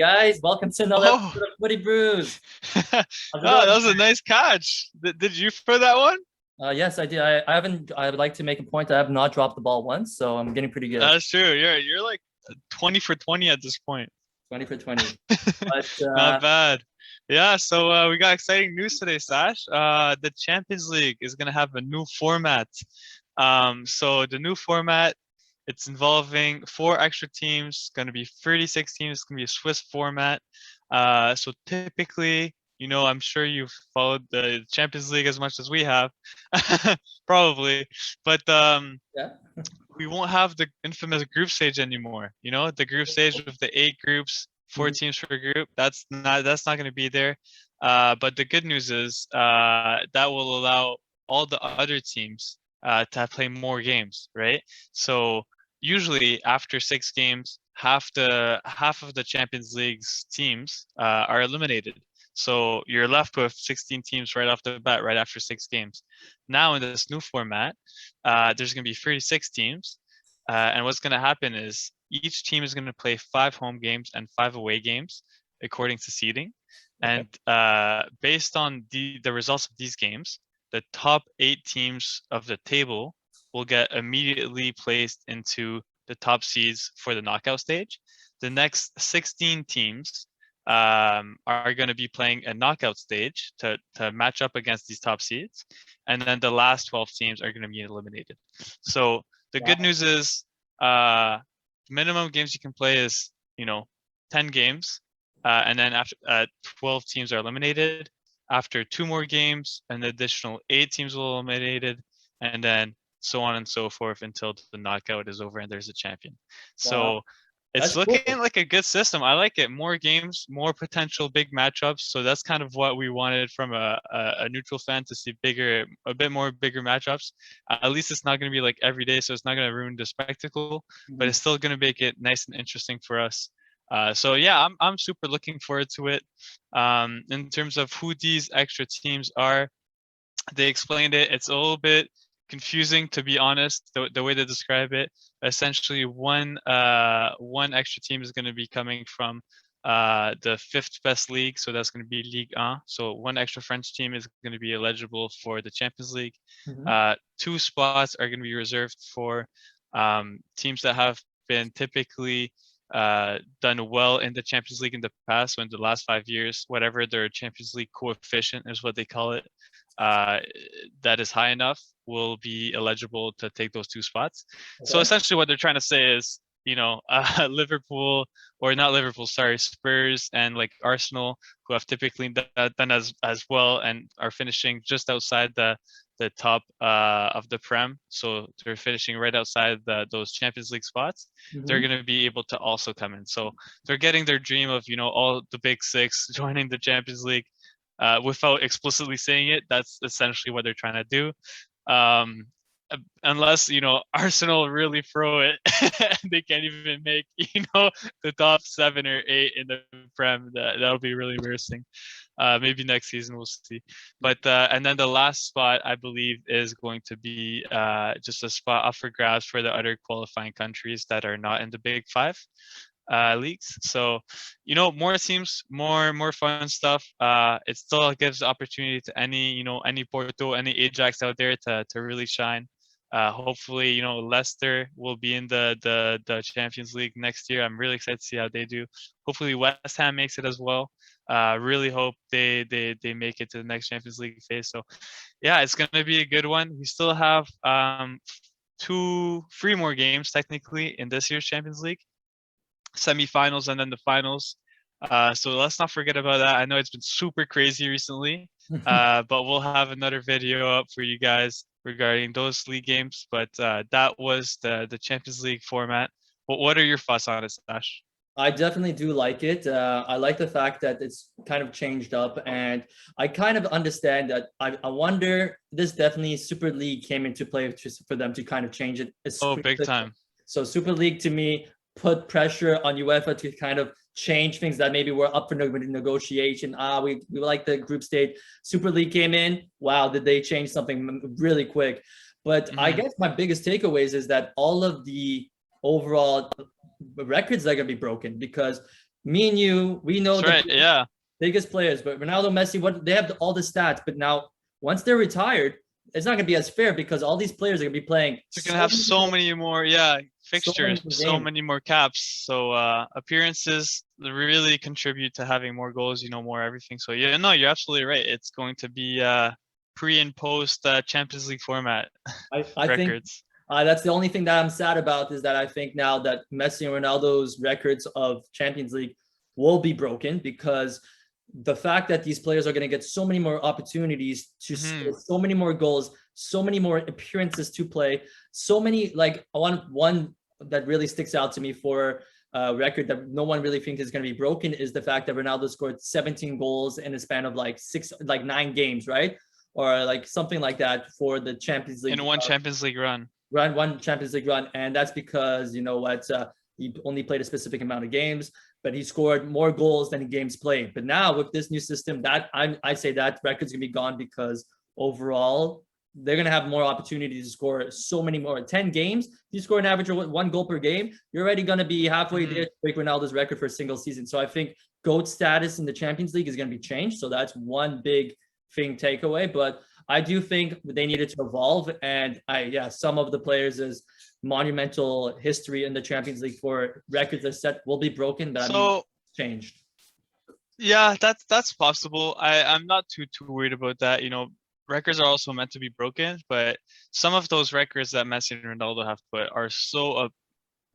guys, welcome to another Oh, episode of Footy Brews. oh, How's it that going? was a nice catch. Did you for that one? Yes, I did. I haven't. I would like to make a point. I have not dropped the ball once, so I'm getting pretty good. That's true. You're like 20 for 20 at this point. 20 for 20. But Not bad. Yeah, so we got exciting news today, Sash. The Champions League is gonna have a new format. So the new format, it's involving four extra teams, gonna be 36 teams, it's gonna be a Swiss format. So typically, I'm sure you've followed the Champions League as much as we have, probably. But yeah, we won't have the infamous group stage anymore. The group stage with the 8 groups, four Mhm. teams per group. That's not going to be there. But the good news is that will allow all the other teams to play more games, right? So usually after 6 games, half of the Champions League's teams are eliminated. So you're left with 16 teams right off the bat, right after 6 games. Now in this new format, there's going to be 36 teams. And what's going to happen is each team is going to play 5 home games and 5 away games according to seeding. Okay. And based on the results of these games, the top 8 teams of the table will get immediately placed into the top seeds for the knockout stage. The next 16 teams are going to be playing a knockout stage to match up against these top seeds. And then the last 12 teams are going to be eliminated. So the good Wow. news is minimum games you can play is 10 games, and then after 12 teams are eliminated. After 2 more games, an additional 8 teams will be eliminated, and then so on and so forth until the knockout is over and there's a champion. Wow. So it's That's looking cool. like a good system. I like it. More games, more potential big matchups. So that's kind of what we wanted from a neutral fan, to see a bit more bigger matchups. At least it's not going to be like every day, so it's not going to ruin the spectacle, but Mhm. it's still going to make it nice and interesting for us. So yeah, I'm super looking forward to it. In terms of who these extra teams are, they explained it. It's a little bit confusing, to be honest, the way they describe it. Essentially, one extra team is going to be coming from the fifth best league, so that's going to be Ligue 1. So one extra French team is going to be eligible for the Champions League. Mhm. 2 spots are going to be reserved for teams that have been typically done well in the Champions League in the past. So in the last 5 years, whatever their Champions League coefficient is, what they call it, uh, that is high enough will be eligible to take those 2 spots. So Okay. essentially, what they're trying to say is, Liverpool, or not Liverpool, sorry, Spurs and like Arsenal, who have typically done as well and are finishing just outside the top of the Prem, so they're finishing right outside those Champions League spots. They're Mhm. going to be able to also come in. So they're getting their dream of all the big six joining the Champions League, without explicitly saying it. That's essentially what they're trying to do. Um, unless Arsenal really throw it, they can't even make the top 7 or 8 in the Prem. That'll be really embarrassing. Maybe next season we'll see. But and then the last spot, I believe, is going to be just a spot up for grabs for the other qualifying countries that are not in the Big Five leagues. So, more teams, more fun stuff. It still gives the opportunity to any Porto, any Ajax out there to really shine. Hopefully, Leicester will be in the Champions League next year. I'm really excited to see how they do. Hopefully, West Ham makes it as well. Really hope they make it to the next Champions League phase. So, yeah, it's gonna be a good one. We still have 3 more games technically in this year's Champions League, semifinals and then the finals. So let's not forget about that. I know it's been super crazy recently, but we'll have another video up for you guys regarding those league games. But that was the Champions League format. What are your thoughts on it, Sash? I definitely do like it. I like the fact that it's kind of changed up, and I kind of understand that. I wonder, this definitely Super League came into play for them to kind of change it. Oh, big time. So Super League to me put pressure on UEFA to kind of change things that maybe were up for negotiation. We like the group stage. Super League came in. Wow, did they change something really quick? But I Hmm. guess my biggest takeaways is that all of the overall records are going to be broken because Me and you, we know That's right. Yeah. biggest players, but Ronaldo, Messi, what they have all the stats, but now once they're retired, it's not gonna be as fair because all these players are gonna be playing. They're gonna have so many more, fixtures, so games. many more caps. So appearances really contribute to having more goals, more everything. So yeah, no, you're absolutely right. It's going to be pre and post Champions League format I records. think that's the only thing that I'm sad about is that I think now that Messi and Ronaldo's records of Champions League will be broken because the fact that these players are going to get so many more opportunities to score so many more goals, so many more appearances to play, so many, like I want one that really sticks out to me for a record that no one really thinks is going to be broken is the fact that Ronaldo scored 17 goals in a span of like 9 games, right? Or like something like that for the Champions League. In one Champions League run. One Champions League run. And that's because, you know what, he only played a specific amount of games, but he scored more goals than games played. But now with this new system, that I say that record's gonna be gone because overall they're gonna have more opportunities to score so many more. 10 games, you score an average of 1 goal per game, you're already gonna be halfway there to break Ronaldo's record for a single season. So I think GOAT status in the Champions League is gonna be changed. So that's one big thing takeaway. But I do think they needed to evolve, and some of the players' monumental history in the Champions League for records that set will be broken, but changed. Yeah, that's possible. I'm not too worried about that. Records are also meant to be broken, but some of those records that Messi and Ronaldo have put are so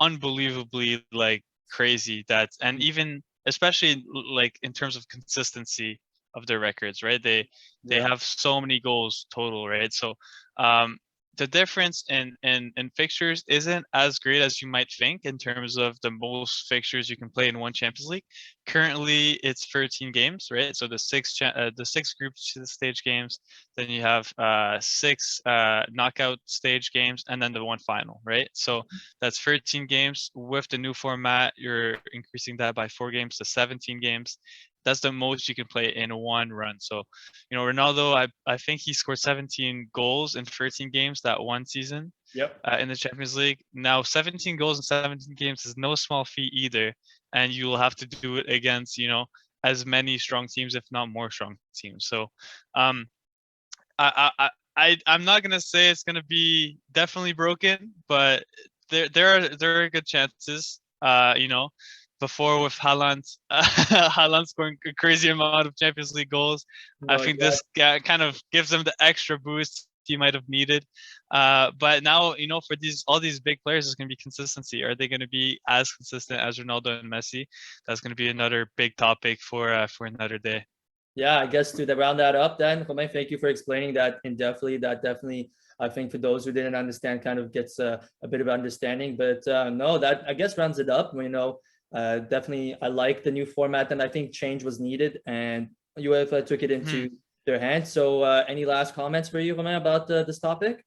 unbelievably like crazy and even especially like in terms of consistency of their records, right? They have so many goals total, right? So the difference in fixtures isn't as great as you might think in terms of the most fixtures you can play in one Champions League. Currently, it's 13 games, right? So the six group stage games, then you have 6 knockout stage games, and then the one final, right? So that's 13 games. With the new format, you're increasing that by 4 games to 17 games. That's the most you can play in one run. So, Ronaldo, I think he scored 17 goals in 13 games that one season. Yep. In the Champions League. Now, 17 goals in 17 games is no small feat either, and you will have to do it against, as many strong teams, if not more strong teams. So, I'm not gonna say it's gonna be definitely broken, but there are good chances. Before with Haaland, Haaland scoring a crazy amount of Champions League goals. I think this kind of gives them the extra boost he might have needed. But now, for all these big players, it's going to be consistency. Are they going to be as consistent as Ronaldo and Messi? That's going to be another big topic for another day. Yeah, I guess to round that up then, Romain, thank you for explaining that in depthly. That definitely, I think for those who didn't understand, kind of gets a bit of understanding. But no, that I guess rounds it up. Definitely, I like the new format, and I think change was needed, and UEFA took it into their hands. So, any last comments for you, Romain, about this topic?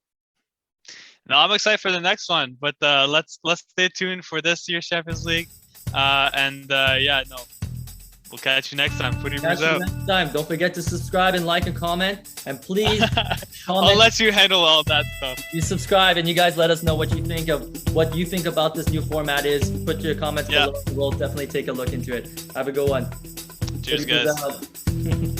No, I'm excited for the next one, but let's stay tuned for this year's Champions League, we'll catch you next time. Footy Brews out. Next time. Don't forget to subscribe and like and comment, and please comment. I'll let you handle all that stuff. You subscribe, and you guys let us know what you think about this new format is. Put your comments below. We'll definitely take a look into it. Have a good one. Cheers, guys.